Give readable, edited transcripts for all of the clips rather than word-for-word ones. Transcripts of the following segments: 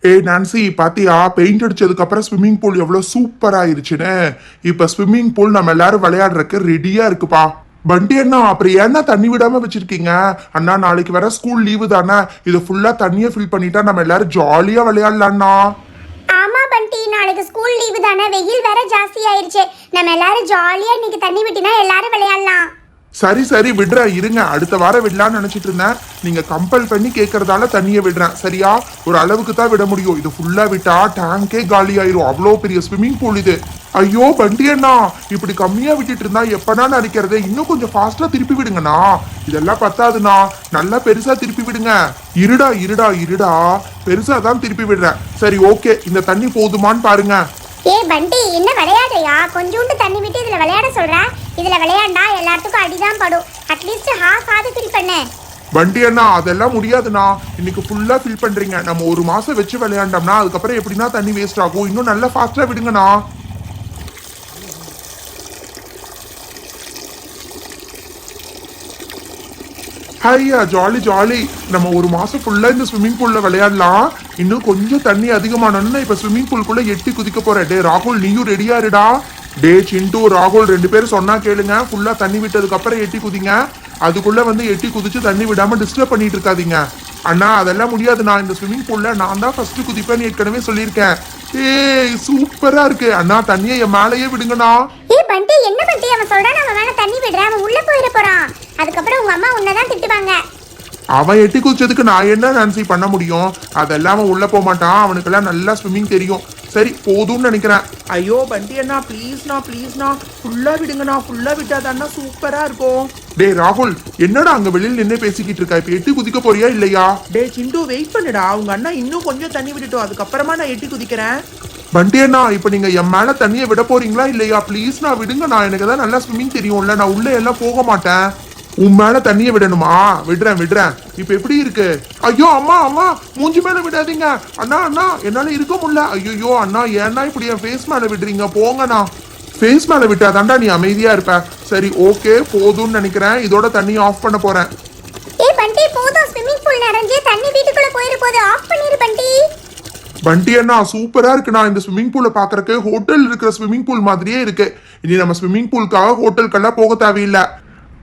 ஏய் நான்சி பாத்தியா, பெயிண்ட் அடிச்சதுக்கு அப்புறம் ஸ்விம்மிங் பூல் எவ்வளவு சூப்பரா ஆயிருச்சுன்னு. இப்ப ஸ்விம்மிங் பூல் நம்ம எல்லாரும் விளையாடுறதுக்கு ரெடியா இருக்குப்பா. பண்டி அண்ணா, அப்புறம் ஏன்னா தண்ணி விடாம வச்சிருக்கீங்க? அண்ணா நாளைக்கு வர ஸ்கூல் லீவு தானே, இது ஃபுல்லா தண்ணியை ஃபில் பண்ணிட்டா நம்ம எல்லாரும் ஜாலியா விளையாடலாம்ண்ணா. ஆமா பண்டி, நாளைக்கு ஸ்கூல் லீவு தானே, வெயில் வேற ஜாஸ்தி ஆயிருச்சு. நம்ம எல்லாரும் ஜாலியா இன்னைக்கு தண்ணி விட்டினா எல்லாரும் விளையாடலாம். சரி சரி விடுறேன், இருங்க, அடுத்த வாரம் விடலான்னு நினைச்சிட்டு இருந்தேன். நீங்க கம்பல் பண்ணி கேட்கறதால தண்ணியை விடுறேன் சரியா? ஒரு அளவுக்கு தான் விட முடியும், இது ஃபுல்லா விட்டா டேங்கே காலி ஆயிரும். அவ்வளோ பெரிய ஸ்விம்மிங் பூல் இது. ஐயோ பண்டி அண்ணா, இப்படி கம்மியா விட்டுட்டு இருந்தா எப்பனா நினைக்கிறது, இன்னும் கொஞ்சம் ஃபாஸ்டா திருப்பி விடுங்கண்ணா. இதெல்லாம் பத்தாதுண்ணா, நல்லா பெருசா திருப்பி விடுங்க. இருடா இருடா இருடா, பெருசா தான் திருப்பி விடுறேன். சரி ஓகே, இந்த தண்ணி போதுமான்னு பாருங்க. ஏ பண்டி, என்ன விளையாடுறியா? கொஞ்சோண்டு தண்ணி விட்டு இதுல விளையாட சொல்ற. இதுல விளையாண்டா எல்லாத்துக்கும் அடிதான் படும். அட்லீஸ்ட் ஹாஃப் ஆது ஃபில் பண்ணு. வண்டி அண்ணா அதெல்லாம் முடியாதுண்ணா, இன்னைக்கு ஃபுல்லா ஃபில் பண்றீங்க. நம்ம ஒரு மாசம் வச்சு விளையாண்டோம்னா அதுக்கப்புறம் எப்படின்னா தண்ணி வேஸ்ட் ஆகும். இன்னும் நல்லா ஃபாஸ்டா விடுங்கண்ணா. ஹையா ஜாலி ஜாலி, நம்ம ஒரு மாசம் ஃபுல்லா இந்த ஸ்விம்மிங் பூல்ல விளையாடலாம். இன்னும் கொஞ்சம் தண்ணி அதிகமானோன்னா இப்ப ஸ்விம்மிங் பூல்குள்ள எட்டி குதிக்க போறேன். டே ராகுல், நீயும் ரெடியா இருடா. டே சிண்டு ராகுல், ரெண்டு பேரும் சொன்னா கேளுங்க. ஃபுல்லா தண்ணி விட்டதுக்கு அப்புறம் எட்டி குதிங்க. அதுக்குள்ள வந்து எட்டி குதிச்சு தண்ணி விடாம டிஸ்டர்ப் பண்ணிட்டு இருக்காதீங்க. அண்ணா அதெல்லாம் முடியாது, நான் இந்த ஸ்விம்மிங் பூல்ல நான் தான் ஃபர்ஸ்ட் குதிப்பேன்னு ஏற்கனவே சொல்லியிருக்கேன். ஏய் சூப்பரா இருக்கு அண்ணா, தண்ணியை என் மேலேயே விடுங்கண்ணா. ஏ பண்டி, என்ன பண்டி? அவன் சொல்றான் அவன் மேல தண்ணி விடுறான், அவன் உள்ள போயிட போறான். அதுக்கப்புறம் உங்க அம்மா உன்னதான் திட்டுவாங்க. அவன் எட்டி குதிச்சதுக்கு நான் என்ன நான்சி பண்ண முடியும்? அதெல்லாம் அவன் உள்ள போக மாட்டான், அவனுக்கெல்லாம் நல்லா ஸ்விம்மிங் தெரியும். சரி போதும்னு நினைக்கிறேன். ஐயோ பண்டி அண்ணா, ப்ளீஸ்ண்ணா ஃபுல்லா விடுங்கண்ணா. ஃபுல்லா விட்டாதாண்ணா சூப்பரா இருக்கும். டே ராகுல், என்னடா அங்க வெளியில் நின்று பேசிக்கிட்டு இருக்கா? இப்ப எட்டி குதிக்க போறியா இல்லையா? டே சிண்டு, வெயிட் பண்ணுடா. உங்க அண்ணா இன்னும் கொஞ்சம் தண்ணி விட்டுட்டோம், அதுக்கப்புறமா நான் எட்டி குதிக்கிறேன். பண்டி அண்ணா, இப்ப நீங்க என் மேல தண்ணியை விட போறீங்களா இல்லையா? ப்ளீஸ் நான் விடுங்க, எனக்கு தான் நல்லா ஸ்விம்மிங் தெரியும்ல, நான் உள்ள எல்லாம் போக மாட்டேன். உன் மேல தண்ணியை விடணுமா? விடுறேன் விடுறேன். இப்ப எப்படி இருக்கு? ஐயோ அம்மா அம்மா, மூஞ்சி மேல விடாதீங்க. அண்ணா அண்ணா, என்னால இருக்க முடியல. ஐயோ அண்ணா, ஏன்னா இப்படி என் ஃபேஸ் மேல விடுறீங்க? போங்கண்ணா. ஃபேஸ் மேல விட்டாதாண்டா நீ அமைதியா இருப்ப. சரி ஓகே, போதும்னு நினைக்கிறேன். இதோட தண்ணியை ஆஃப் பண்ண போறேன். ஏ பண்டி, போதும், ஸ்விம்மிங் பூல் நிறைஞ்சு தண்ணி வீட்டுக்குள்ள போயிரு போது. ஆஃப் பண்ணிரு பண்டி. பண்டி அண்ணா சூப்பரா இருக்குண்ணா. இந்த ஸ்விம்மிங் பூலை பாக்குறதுக்கு ஹோட்டல் இருக்கிற ஸ்விம்மிங் பூல் மாதிரியே இருக்கு. இனி நம்ம ஸ்விம்மிங் பூலுக்காக ஹோட்டலுக்கெல்லாம் போக தேவையில்லை.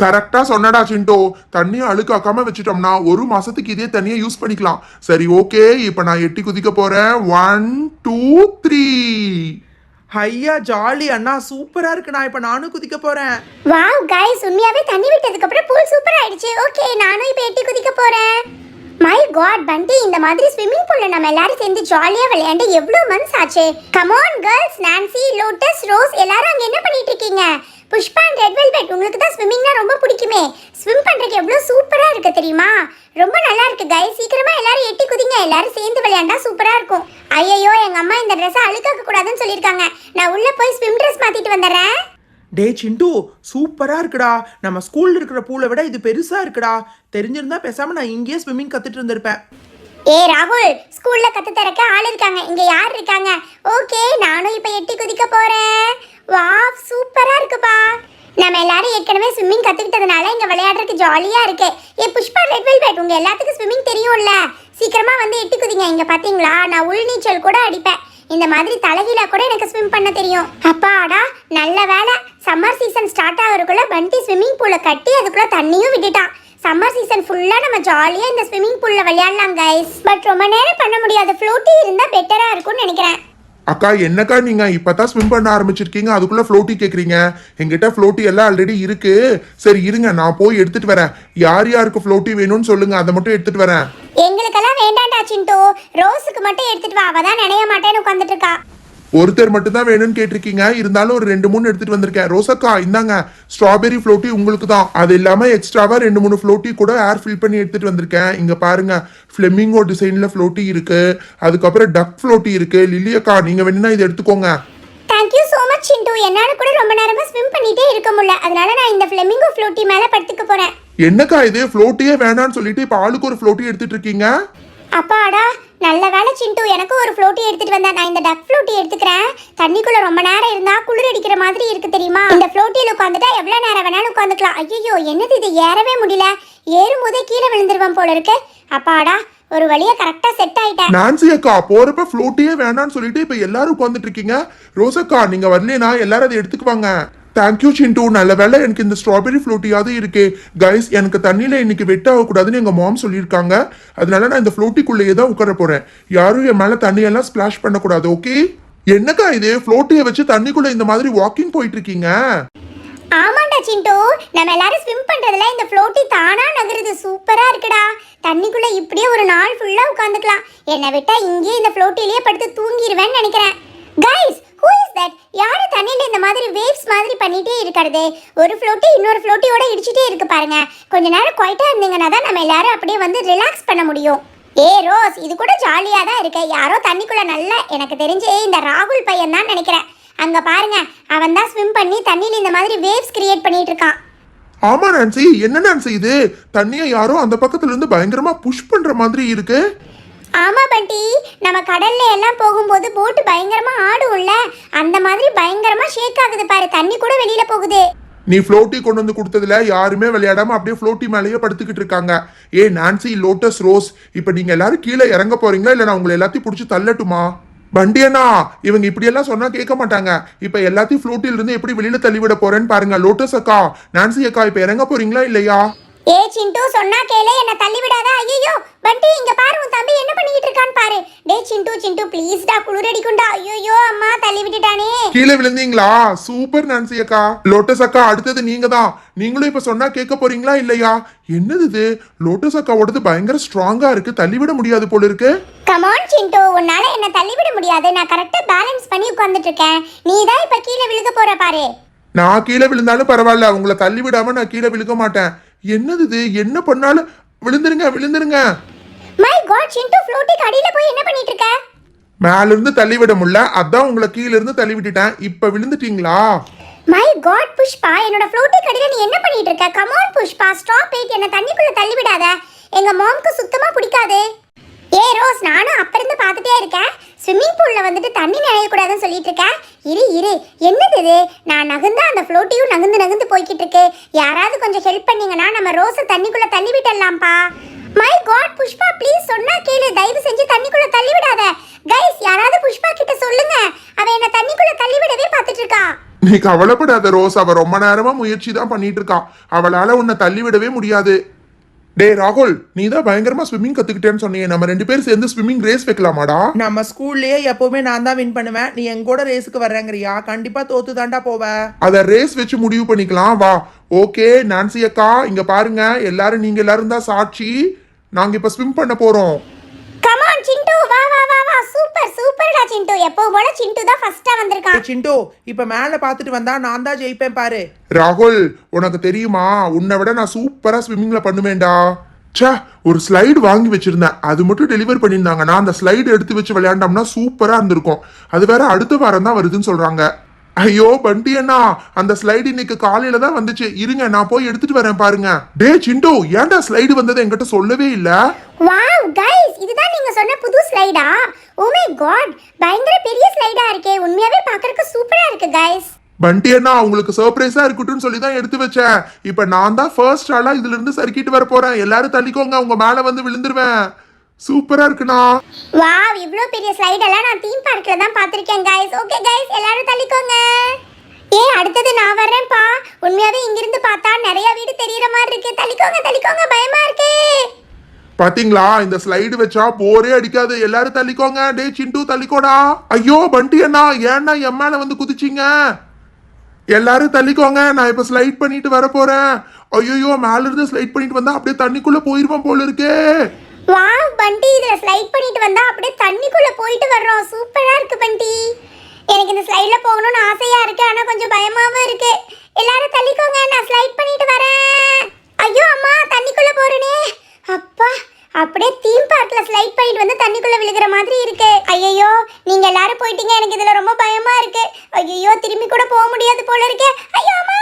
கரெக்டா சொன்னடா சிண்டோ, தண்ணியை அழுக்காக்காம வச்சுட்டோம்னா ஒரு மாசத்துக்கு இதே தண்ணியை யூஸ் பண்ணிக்கலாம். சரி ஓகே, இப்ப நான் எட்டி குதிக்க போறேன். 1 2 3. ஐயா ஜாலி அண்ணா, சூப்பரா இருக்குண்ணா. இப்ப நானும் குதிக்க போறேன். வாவ் கைஸ், உண்மையாவே தண்ணி விட்டதுக்கு அப்புறம் பூல் சூப்பர் ஆயிடுச்சு. ஓகே, நானும் இப்ப எட்டி குதிக்க போறேன். மை காட் பண்டி, இந்த மாதிரி ஸ்விம்மிங் பூல்ல நம்ம எல்லாரும் சேர்ந்து ஜாலியா விளையாண்டு எவ்வளவு மந்த்ஸ் ஆச்சு. Come on girls, Nancy, lotus, rose எல்லாரும் அங்க என்ன பண்ணிட்டு இருக்கீங்க? புஷ்பா அண்ட் ரெட் வெல்வெட், உங்களுக்கு தான் ஸ்விம்மிங்னா ரொம்ப பிடிக்குமே. ஸ்விம் பண்றதுக்கு எவ்வளவு சூப்பரா இருக்கு தெரியுமா? ரொம்ப நல்லா இருக்கு கைஸ். சீக்கிரமா எல்லாரும் எட்டி குதிங்க, எல்லாரும் சேர்ந்து விளையாண்டா சூப்பரா இருக்கும். ஐயோ, எங்க அம்மா இந்த ட்ரெஸ் அழுக்காக்க கூடாதுன்னு சொல்லிருக்காங்க. நான் உள்ள போய் ஸ்விம் ட்ரெஸ் மாத்திட்டு வந்துடுறேன். டே சிண்டு, சூப்பரா இருக்குடா. நம்ம ஸ்கூல்ல இருக்கிற பூலை விட இது பெருசா இருக்குடா. தெரிஞ்சிருந்தா பேசாம நான் இங்கேயே ஸ்விம்மிங் கத்துட்டு இருந்திருப்பேன். ஏ ராகுல், ஸ்கூல்ல கத்து தரக்க ஆள் இருக்காங்க, இங்க யார் இருக்காங்க? ஓகே, நானும் இப்ப எட்டி குதிக்க போறேன். வாவ் சூப்பரா இருக்குப்பா. நம்ம எல்லாரும் ஏற்கனவே ஸ்விம்மிங் கத்துக்கிட்டதுனால இங்க விளையாடுறதுக்கு ஜாலியா இருக்கு. ஏ புஷ்பா, ரெட் வெல்வெட், உங்க எல்லாத்துக்கும் ஸ்விம்மிங் தெரியும்ல, சீக்கிரமா வந்து எட்டி குதிங்க. இங்க பாத்தீங்களா, நான் உள் நீச்சல் கூட அடிப்பேன். இந்த மாதிரி தலைகீழா கூட எனக்கு ஸ்விம் பண்ண தெரியும். அப்பாடா, நல்ல வேலை. சம்மர் சீசன் ஸ்டார்ட் ஆகிறதுக்குள்ள பண்டி ஸ்விம்மிங் பூலை கட்டி அதுக்குள்ள தண்ணியும் விட்டுட்டான். சம்மர் சீசன் ஃபுல்லா நம்ம ஜாலியா இந்த ஸ்விம்மிங் பூல்ல விளையாடலாம் கைஸ். பட் ரொம்ப நேரம் பண்ண முடியாது, ஃப்ளோட்டி இருந்தா பெட்டரா இருக்கும்னு நினைக்கிறேன். அக்கா என்னக்கா நீங்க இப்பதான் ஸ்விம் பண்ண ஆரம்பிச்சிருக்கீங்க, அதுக்குள்ள ஃப்ளோட்டி கேக்குறீங்க? எங்கிட்ட ஃப்ளோட்டி எல்லாம் ஆல்ரெடி இருக்கு. சரி இருங்க, நான் போய் எடுத்துட்டு வரேன். யார் யாருக்கு ஃப்ளோட்டி வேணும்னு சொல்லுங்க, அதை மட்டும் எடுத்துட்டு வரேன். எங்களுக்கெல்லாம் வேண்டாம்டா சிண்டு, ரோஸுக்கு மட்டும் எடுத்துட்டு வா, அவதான் நினைய மாட்டேன்னு உட்காந்துட்டு இருக்கா. ஒருத்தர் மட்டும் தான் வேணும்னு கேட்டிருக்கீங்க, இருந்தாலும் ஒரு 2 3 எடுத்துட்டு வந்திருக்கேன். ரோசக்கா இந்தாங்க, ஸ்ட்ராபெரி ஃப்ளோட்டி உங்களுக்கு தான். அது இல்லாம எக்ஸ்ட்ராவா 2 3 ஃப்ளோட்டி கூட ஏர் ஃபில் பண்ணி எடுத்துட்டு வந்திருக்கேன். இங்க பாருங்க, ஃபிளெமிங்கோ டிசைன்ல ஃப்ளோட்டி இருக்கு, அதுக்கப்புறம் டக் ஃப்ளோட்டி இருக்கு. லில்லியக்கா நீங்க வேணும்னா இதை எடுத்துக்கோங்க. தேங்க்யூ ஸோ மச் சிண்டு. என்னால கூட ரொம்ப நேரமா ஸ்விம் பண்ணிட்டே இருக்க முடியல, அதனால நான் இந்த ஃபிளெமிங்கோ ஃப்ளோட்டி மேல படுத்துக்க போறேன். என்னக்கா இது, ஃப்ளோட்டியே வேணான்னு சொல்லிட்டு இப்ப ஆளுக்கு ஒரு ஃப்ளோட்டி எடுத்துட்டு இருக்கீங்க? அப்பாடா, நல்ல வேலை சிண்டு, எனக்கு ஒரு ஃப்ளோட்டி எடுத்துட்டு வந்தேன். நான் இந்த டக் ஃப்ளோட்டி எடுத்துக்கிறேன். தண்ணிக்குள்ள ரொம்ப நேரம் இருந்தா குளிர் அடிக்கிற மாதிரி இருக்கு தெரியுமா? இந்த ஃப்ளோட்டியில உட்காந்துட்டா எவ்வளவு நேரம் வேணாலும் உட்காந்துக்கலாம். ஐயோ, என்னது இது, ஏறவே முடியல. ஏறும்போதே கீழே விழுந்துருவேன் போல இருக்கு. அப்பாடா, ஒரு வழியா கரெக்டா செட் ஆயிட்டேன். நான்சி அக்கா போறப்ப ஃப்ளோட்டியே வேணாம்னு சொல்லிட்டு இப்ப எல்லாரும் உட்காந்துட்டு இருக்கீங்க. ரோசக்கா நீங்க வரலனா எல்லாரும் அதை எடுத்துக்குவாங்க. தேங்க்யூ சிண்டு, நல்ல வேலை எனக்கு இந்த ஸ்ட்ராபெரி ஃப்ளோட்டியாவது இருக்கு. கைஸ், எனக்கு தண்ணியில இன்னைக்கு வெட் ஆகக்கூடாதுன்னு எங்க மாம் சொல்லியிருக்காங்க. அதனால நான் இந்த ஃப்ளோட்டிக்குள்ளேயே தான் உட்கார போறேன். யாரும் என் மேல தண்ணியெல்லாம் ஸ்பிளாஷ் பண்ணக்கூடாது, ஓகே? என்னக்கா இது, ஃப்ளோட்டியை வச்சு தண்ணிக்குள்ள இந்த மாதிரி வாக்கிங் போயிட்டு இருக்கீங்க? ஆமாண்டா சிண்டு, நம்ம எல்லாரும் ஸ்விம் பண்றதுல இந்த ஃப்ளோட்டி தானா நகருது. சூப்பரா இருக்குடா. தண்ணிக்குள்ள இப்படியே ஒரு நாள் ஃபுல்லா உட்காந்துக்கலாம். என்னை விட்டா இங்கேயே இந்த ஃப்ளோட்டிலேயே படுத்து தூங்கிடுவேன்னு நினைக்கிறேன். Guys, who is that? யாரு தண்ணியில இந்த மாதிரி வேவ்ஸ் மாதிரி பண்ணிட்டே இருக்கிறது? ஒரு ஃப்ளோட்டி இன்னொரு ஃப்ளோட்டியோட இடிச்சிட்டே இருக்கு பாருங்க. கொஞ்ச நேரம் குவைட்டா இருந்தீங்கன்னா தான் நம்ம எல்லாரும் அப்படியே வந்து ரிலாக்ஸ் பண்ண முடியும். ஏ ரோஸ், இது கூட ஜாலியா தான் இருக்கு. யாரோ தண்ணிக்குள்ள நல்லா, எனக்கு தெரிஞ்சு இந்த ராகுல் பையன் தான் நினைக்கிறேன். அங்க பாருங்க, அவன் தான் ஸ்விம் பண்ணி தண்ணியில இந்த மாதிரி வேவ்ஸ் கிரியேட் பண்ணிட்டு இருக்கான். ஆமா நான்சி, என்ன நான்சி இது? தண்ணியை யாரோ அந்த பக்கத்துல இருந்து பயங்கரமா புஷ் பண்ற மாதிரி இருக்கு. ஆமா பண்டி, நம்ம கடல்ல எல்லாம் போகும்போது போட்டு பயங்கரமா ஆடும்ல, அந்த மாதிரி பயங்கரமா ஷேக் ஆகுது பாரு. தண்ணி கூட வெளியில போகுது. நீ ஃப்ளோட்டி கொண்டு வந்து கொடுத்ததுல யாருமே விளையாடாம அப்படியே ஃப்ளோட்டி மேலேயே படுத்துக்கிட்டு இருக்காங்க. ஏ நான்சி, லோட்டஸ், ரோஸ், இப்ப நீங்க எல்லாரும் கீழே இறங்க போறீங்களா இல்ல நான் உங்களை எல்லாத்தையும் பிடிச்சி தள்ளட்டுமா? வண்டியண்ணா, இவங்க இப்படியெல்லாம் சொன்னா கேட்க மாட்டாங்க. இப்ப எல்லாத்தையும் ஃப்ளோட்டில இருந்து எப்படி வெளியில தள்ளிவிட போறேன்னு பாருங்க. லோட்டஸ் அக்கா, நான்சி அக்கா, இப்ப இறங்க போறீங்களா இல்லையா? ஏ சிண்டு, சொன்னா கேளு, என்ன தள்ளி விடாத. ஐயோ பண்டி, இங்க பாரு, உன் தம்பி என்ன பண்ணிட்டு இருக்கான்னு பாரு. டே சிண்டு, சிண்டு ப்ளீஸ் டா, குளிரடிக்குண்டா. ஐயோ அம்மா, தள்ளி விட்டுட்டானே. கீழே விழுந்தீங்களா? சூப்பர் நான்சி அக்கா. லோட்டஸ் அக்கா, அடுத்தது நீங்க தான். நீங்களும் இப்ப சொன்னா கேட்க போறீங்களா இல்லையா? என்னது இது, லோட்டஸ் அக்காவோடது பயங்கர ஸ்ட்ராங்கா இருக்கு, தள்ளிவிட முடியாது போல இருக்கு. கம் ஆன் சிண்டு, உன்னால என்ன தள்ளி விட முடியாது. நான் கரெக்டா பேலன்ஸ் பண்ணி உட்கார்ந்துட்டு இருக்கேன். நீ தான் இப்ப கீழே விழுக போற பாரு. நான் கீழே விழுந்தாலும் பரவாயில்ல, உங்களை தள்ளி விடாம நான் கீழே விழுக மாட்டேன். என்னது இது, என்ன பண்ணாலும் விழுந்துருங்க விழுந்துருங்க. மை காட் சிண்டு, ஃப்ளோட்டிக்கு அடியில போய் என்ன பண்ணிட்டு இருக்க? மேல இருந்து தள்ளி விட முடியல, அதான் உங்களை கீழ இருந்து தள்ளி விட்டுட்டேன். இப்ப விழுந்துட்டீங்களா? மை காட் புஷ்பா, என்னோட ஃப்ளோட்டிக்கு அடியில நீ என்ன பண்ணிட்டு இருக்க? Come on Pushpa, stop it. என்ன தண்ணிக்குள்ள தள்ளி விடாத. எங்க மாம்க்கு சுத்தமா பிடிக்காது. ஏ ரோஸ், நானும் அப்ப இருந்து பார்த்துட்டே இருக்கேன். ஸ்விம்மிங் பூல்ல வந்துட்டு தண்ணி நனையக்கூடாதுன்னு சொல்லிட்டு இருக்கேன். இரு, என்னது இது? நான் நகர்ந்தா அந்த ஃப்ளோட்டியும் நகர்ந்து நகர்ந்து போய்கிட்டு இருக்கு. யாராவது கொஞ்சம் ஹெல்ப் பண்ணீங்கன்னா நம்ம ரோஸை தண்ணிக்குள்ள தள்ளி விடலாம்ப்பா. மை காட் புஷ்பா, ப்ளீஸ் சொன்னா கேளு, தயவு செஞ்சு தண்ணிக்குள்ள தள்ளி விடாத. கைஸ், யாராவது புஷ்பா கிட்ட சொல்லுங்க, அவ என்ன தண்ணிக்குள்ள தள்ளி விடவே பார்த்துட்டு இருக்கா. நீ கவலைப்படாத ரோஸ், அவ ரொம்ப நேரமா முயற்சி தான் பண்ணிட்டு இருக்கா. அவளால உன்னை தள்ளி விடவே முடியாது. டே ராகுல், நீ தான் பயங்கரமா ஸ்விம்மிங் கத்துக்கிட்டேன்னு சொன்னீங்க. நம்ம 2 பேரும் சேர்ந்து ஸ்விம்மிங் ரேஸ் வைக்கலாமாடா? நம்ம ஸ்கூல்லயே எப்பவுமே நான் தான் வின் பண்ணுவேன். நீ என் கூட ரேஸுக்கு வர்றேங்கறியா? கண்டிப்பா தோத்து தாண்டா போவ. அத ரேஸ் வச்சு முடிவு பண்ணிக்கலாம் வா. ஓகே நான்சி அக்கா, இங்க பாருங்க, எல்லாரும் நீங்க எல்லாரும் தான் சாட்சி. நாங்க இப்ப ஸ்விம் பண்ண போறோம். கம் ஆன் சிண்டு, வா வா வா வா. சூப்பர்டா சிண்டு. எப்பவும் போல சிண்டு தான் ஃபர்ஸ்டா வந்திருக்கான். சிண்டு, இப்ப மேல பாத்துட்டு வந்தா நான் தான் ஜெயிப்பேன் பாரு. ராகுல், உனக்கு தெரியுமா, உன்னை விட நான் சூப்பரா ஸ்விம்மிங்ல பண்ணுவேன்டா. ச்சே, ஒரு ஸ்லைடு வாங்கி வச்சிருந்தேன், அது மட்டும் டெலிவர் பண்ணியிருந்தாங்கன்னா அந்த ஸ்லைடு எடுத்து வச்சு விளையாண்டோம்னா சூப்பரா இருந்திருக்கும். அது வேற அடுத்த வாரம் தான் வருதுன்னு சொல்றாங்க. ஐயோ பண்டி அண்ணா, அந்த ஸ்லைடு இன்னைக்கு காலையில தான் வந்துச்சு. இருங்க, நான் போய் எடுத்துட்டு வரேன் பாருங்க. டே சிண்டு, ஏன்டா ஸ்லைடு வந்தது என்கிட்ட சொல்லவே இல்ல? வாவ் கைஸ், இதுதான் நீங்க சொன்ன புது ஸ்லைடா? ஓ மை காட், பயங்கர பெரிய ஸ்லைடா இருக்கே. உண்மையாவே பார்க்கறதுக்கு சூப்பரா இருக்கு கைஸ். பண்டி அண்ணா, உங்களுக்கு சர்ப்ரைஸா இருக்கட்டும்னு சொல்லி தான் எடுத்து வச்சேன். இப்ப நான் தான் ஃபர்ஸ்ட் ஆளா இதுல இருந்து சறுக்கிட்டு வர போறேன். எல்லாரும் தள்ளிக்கோங்க, உங்க மேல வந்து விழுந்துருவேன். சூப்பரா இருக்குண்ணா. வாவ், இவ்ளோ பெரிய ஸ்லைட் எல்லாம் நான் தீம் பார்க்ல தான் பாத்திருக்கேன் கைஸ். ஓகே கைஸ், எல்லாரும் தள்ளிக்கோங்க. அடுத்தது நான் வர்றேன்ப்பா. உண்மையாவே இங்க இருந்து பார்த்தா நிறைய வீடு தெரியற மாதிரி இருக்கு. தள்ளிக்கோங்க, பயமா இருக்கு. பாத்தீங்களா, இந்த ஸ்லைடு வச்சா போரே அடிக்காது. எல்லாரும் தள்ளிக்கோங்க. டே சிண்டு தள்ளிக்கோடா. ஐயோ பண்டி அண்ணா, ஏன்னா என் மேல வந்து குதிச்சிங்க? எல்லாரும் தள்ளிக்கோங்க, நான் இப்ப ஸ்லைட் பண்ணிட்டு வர போறேன். ஐயோ, மேல இருந்து ஸ்லைட் பண்ணிட்டு வந்தா அப்படியே தண்ணிக்குள்ள போயிருவோம் போல இருக்கே. வாவ் பண்டி, இதுல ஸ்லைட் பண்ணிட்டு வந்தா அப்படியே தண்ணிக்குள்ள போயிட்டு வர்றோம். சூப்பரா இருக்கு பண்டி. எனக்கு இந்த ஸ்லைட்ல போகணும்னு ஆசையா இருக்கு, ஆனா கொஞ்சம் பயமாவும் இருக்கு. எல்லாரும் தள்ளிக்கோங்க, நான் ஸ்லைட் பண்ணிட்டு வரேன். ஐயோ அம்மா, தண்ணிக்குள்ள போறேனே. அப்பா, அப்படியே தீம் பார்க்ல ஸ்லைட் பண்ணிட்டு வந்து தண்ணிக்குள்ள விழுகிற மாதிரி இருக்கு. ஐயோ, நீங்க எல்லாரும் போயிட்டீங்க, எனக்கு இதுல ரொம்ப பயமா இருக்கு. ஐயோ, திரும்பி கூட போக முடியாது போல இருக்கு. ஐயோ அம்மா,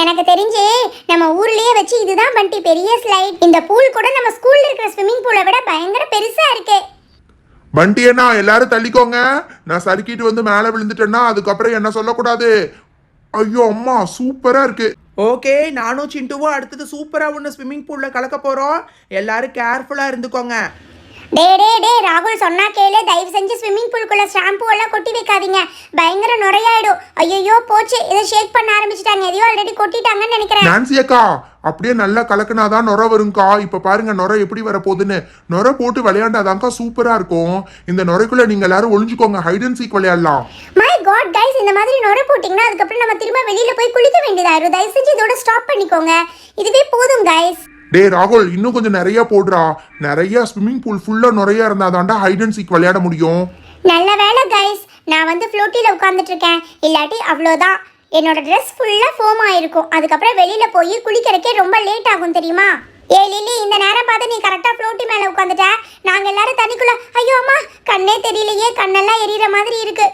எனக்கு தெரிஞ்சு நம்ம ஊர்லயே வச்சு இதுதான் பண்டி பெரிய ஸ்லைட். இந்த பூல் கூட நம்ம ஸ்கூல்ல இருக்கிற ஸ்விம்மிங் பூலை விட பயங்கர பெருசா இருக்கு. பண்டி அண்ணா, எல்லாரும் தள்ளிக்கோங்க. நான் சறுக்கிட்டு வந்து மேல விழுந்துட்டேன்னா அதுக்கப்புறம் என்ன சொல்லக்கூடாது. ஐயோ அம்மா, சூப்பரா இருக்கு. ஓகே, நானும் சிண்டுவும் அடுத்தது சூப்பரா ஒன்று ஸ்விம்மிங் பூல்ல கலக்க போறோம். எல்லாரும் கேர்ஃபுல்லா இருந்துக்கோங்க. டே ராகுல் சொன்னா கேளு, தயவு செஞ்சு ஸ்விம்மிங் பூலுக்குள்ள ஷாம்பு எல்லாம் கொட்டி வைக்காதீங்க, பயங்கர நுரையாயிடும். ஐயோ போச்சு, இதை ஷேக் பண்ண ஆரம்பிச்சிட்டாங்க, எதையோ ஆல்ரெடி கொட்டிட்டாங்கன்னு நினைக்கிறேன். நான்சி அக்கா அப்படியே நல்லா கலக்குனாதான் நுர வரும்க்கா. இப்ப பாருங்க நுர எப்படி வர போகுதுன்னு. நுர போட்டு விளையாண்டாதான்க்கா சூப்பரா இருக்கும். இந்த நுரைக்குள்ள நீங்க எல்லாரும் ஒளிஞ்சுக்கோங்க, ஹைட் அண்ட் சீக் விளையாடலாம். மை காட் கைஸ், இந்த மாதிரி நுரை போட்டிங்கன்னா அதுக்கப்புறம் நம்ம திரும்ப வெளியில போய் குளிக்க வேண்டியதாயிரும். தயவு செஞ்சு இதோட ஸ்டாப் பண்ணிக்கோங்க, இதுவே போதும் கைஸ். டே ராகுல் இன்னும் கொஞ்சம் நிறைய போடுறா. நிறைய ஸ்விம்மிங் பூல் ஃபுல்லா நுரையா இருந்தாதான்டா ஹைட் அண்ட் சீக் விளையாட முடியும். நல்ல வேலை கைஸ், நான் வந்து ஃப்ளோட்டில உட்கார்ந்துட்டு இருக்கேன், இல்லாட்டி அவ்வளோதான் என்னோட ட்ரெஸ் ஃபுல்லா ஃபோம் ஆயிருக்கும். அதுக்கப்புறம் வெளியில போய் குளிக்கிறதுக்கே ரொம்ப லேட் ஆகும் தெரியுமா? ஏ லில்லி, இந்த நேரம் பார்த்து நீ கரெக்டா ஃப்ளோட்டி மேல உட்காந்துட்ட. நாங்க எல்லாரும் தண்ணிக்குள்ள, ஐயோ அம்மா கண்ணே தெரியலையே, கண்ணெல்லாம் எரியற மாதிரி இருக்கு.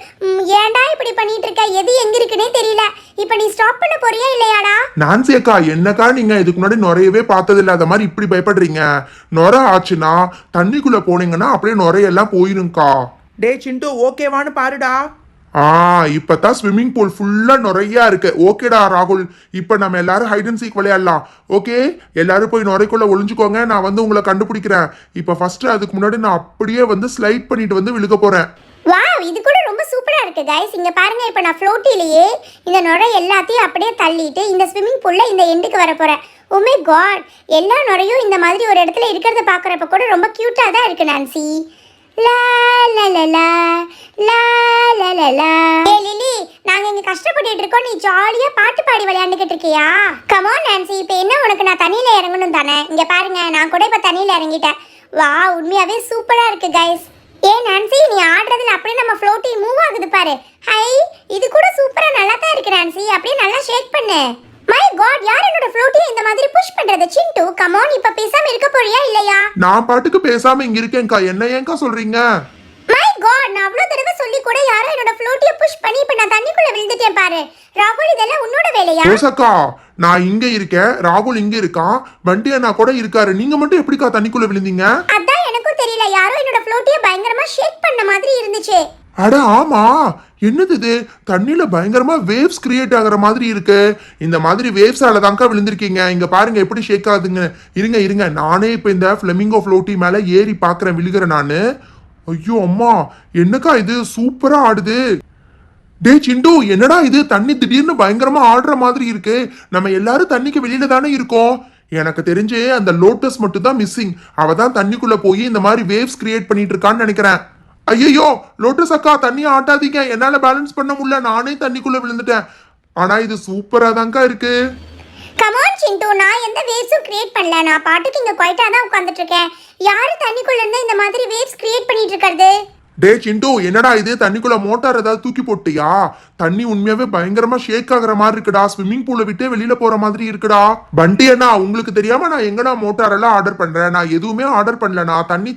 ஏன்டா இப்படி பண்ணிட்டு இருக்க? எது எங்க இருக்குன்னே தெரியல. இப்போ நீ ஸ்டாப் பண்ண போறியா இல்லையாடா? நான்சி அக்கா என்னக்கா நீங்க இதுக்கு முன்னாடி நுரையவே பார்த்தது இல்லாத மாதிரி இப்படி பயப்படுறீங்க? நுர ஆச்சுன்னா தண்ணிக்குள்ள போனீங்கன்னா அப்படியே நுரையெல்லாம் போயிருங்கக்கா. டே சிண்டு, ஓகேவான்னு பாருடா. இப்பதான் ஸ்விம்மிங் பூல் ஃபுல்லா நுரையா இருக்கு. ஓகேடா ராகுல், இப்ப நம்ம எல்லாரும் ஹைட் அண்ட் சீக் விளையாடலாம். ஓகே, எல்லாரும் போய் நுரைக்குள்ள ஒளிஞ்சுக்கோங்க, நான் வந்து உங்களை கண்டுபிடிக்கிறேன். இப்ப ஃபர்ஸ்ட் அதுக்கு முன்னாடி நான் அப்படியே வந்து ஸ்லைட் பண்ணிட்டு வந்து விழுக போறேன். வாவ், இது கூட ரொம்ப சூப்பரா இருக்கு கைஸ். இங்க பாருங்க, இப்போ நான் ஃப்ளோட்டிலேயே இந்த நுரை எல்லாத்தையும் அப்படியே தள்ளிட்டு இந்த ஸ்விம்மிங் பூல்ல இந்த எண்டுக்கு வர போறேன். ஓ மை காட், எல்லா நுரையும் இந்த மாதிரி ஒரு இடத்துல இருக்கிறத பாக்குறப்ப கூட ரொம்ப கியூட்டா தான் இருக்கு நான்சி. லா லா லா லா லா லா லா லா. ஏ லில்லி, நாங்க இங்க கஷ்டப்பட்டுட்டு இருக்கோம், நீ ஜாலியா பாட்டு பாடி விளையாண்டுக்கிட்டு இருக்கியா? கம் ஆன் நான்சி, இப்போ என்ன உனக்கு நான் தண்ணியில இறங்கணும் தானே? இங்க பாருங்க, நான் கூட இப்போ தண்ணியில இறங்கிட்டேன். வா, உண்மையாவே சூப்பரா இருக்கு கைஸ். ஏ நான்சி, நீ ஆடுறதுல அப்படியே நம்ம ஃப்ளோட்டி மூவ் ஆகுது பாரு. ஹை, இது கூட சூப்பரா நல்லா தான் இருக்கு நான்சி, அப்படியே நல்லா ஷேக் பண்ணு. மை காட், யார் என்னோட ஃப்ளோட்டியை இந்த மாதிரி புஷ் பண்றது? சிண்டு, கம் ஆன், இப்ப பேசாம இருக்க போறியா இல்லையா? நான் பாட்டுக்கு பேசாம இங்க இருக்கேன்க்கா, என்ன ஏன்க்கா சொல்றீங்க? மை காட், நான் அவ்வளவு தடவை சொல்லி கூட யாரோ என்னோட ஃப்ளோட்டியை புஷ் பண்ணி இப்ப நான் தண்ணிக்குள்ள விழுந்துட்டேன் பாரு. ராகுல், இதெல்லாம் உன்னோட வேலையா? ரோசக்கா, நான் இங்க இருக்கேன், ராகுல் இங்க இருக்கான், வண்டி அண்ணா கூட இருக்காரு. நீங்க மட்டும் எப்படிக்கா தண்ணிக்குள்ள விழுந்தீங்க? அதான் எனக்கும் தெரியல, யாரோ என்னோட ஃப்ளோட்டியை பயங்கரமா ஷேக் பண்ண மாதிரி இருந்துச்சு. அட ஆமா, என்னது இது? தண்ணியில பயங்கரமா வேவ்ஸ் கிரியேட் ஆகுற மாதிரி இருக்கு. இந்த மாதிரி வேவ்ஸால தான்க்கா விழுந்திருக்கீங்க. இங்க பாருங்க எப்படி ஷேக் ஆகுதுங்க. இருங்க இருங்க, நானே இப்ப இந்த ஃபிளமிங்கோ ஃப்ளோட்டி மேல ஏறி பாக்குறேன், விழுகிறேன் நானு. ஐயோ அம்மா, என்னக்கா இது சூப்பரா ஆடுது. டே சிண்டு, என்னடா இது? தண்ணி திடீர்னு பயங்கரமா ஆடுற மாதிரி இருக்கு. நம்ம எல்லாரும் தண்ணிக்கு வெளியில தானே இருக்கோம். எனக்கு தெரிஞ்சு அந்த லோட்டஸ் மட்டும் தான் மிஸ்ஸிங். அவ தான் தண்ணிக்குள்ள போய் இந்த மாதிரி வேவ்ஸ் கிரியேட் பண்ணிட்டு இருக்கான்னு நினைக்கிறேன். ஐயோ லோட்டஸ் அக்கா, தண்ணியை ஆட்டாதீங்க, என்னால பேலன்ஸ் பண்ண முடியல, நானே தண்ணிக்குள்ள விழுந்துட்டேன். ஆனா இது சூப்பரா தான்க்கா இருக்கு. கம் ஆன் சிண்டு, நான் எந்த வேவ்ஸும் கிரியேட் பண்ணல, நான் பாட்டுக்கு இங்க குவைட்டா தான் உட்கார்ந்துட்டு இருக்கேன். யாரு தண்ணிக்குள்ள இருந்து இந்த மாதிரி வேவ்ஸ் கிரியேட் பண்ணிட்டு இருக்கிறது? டே சிண்டு, என்னடா இது? தண்ணிக்குள்ள மோட்டார் ஏதாவது தூக்கி போட்டியா? தண்ணி உண்மையாவே பயங்கரமா ஷேக் ஆகுற மாதிரி இருக்குடா. ஸ்விம்மிங் பூலை விட்டு வெளியில போற மாதிரி இருக்குடா. பண்டி அண்ணா, உங்களுக்கு தெரியாம நான் எங்கடா மோட்டார் எல்லாம் ஆர்டர் பண்றேன்? நான் எதுவுமே ஆர்டர் பண்ணல, நான் தண்ணி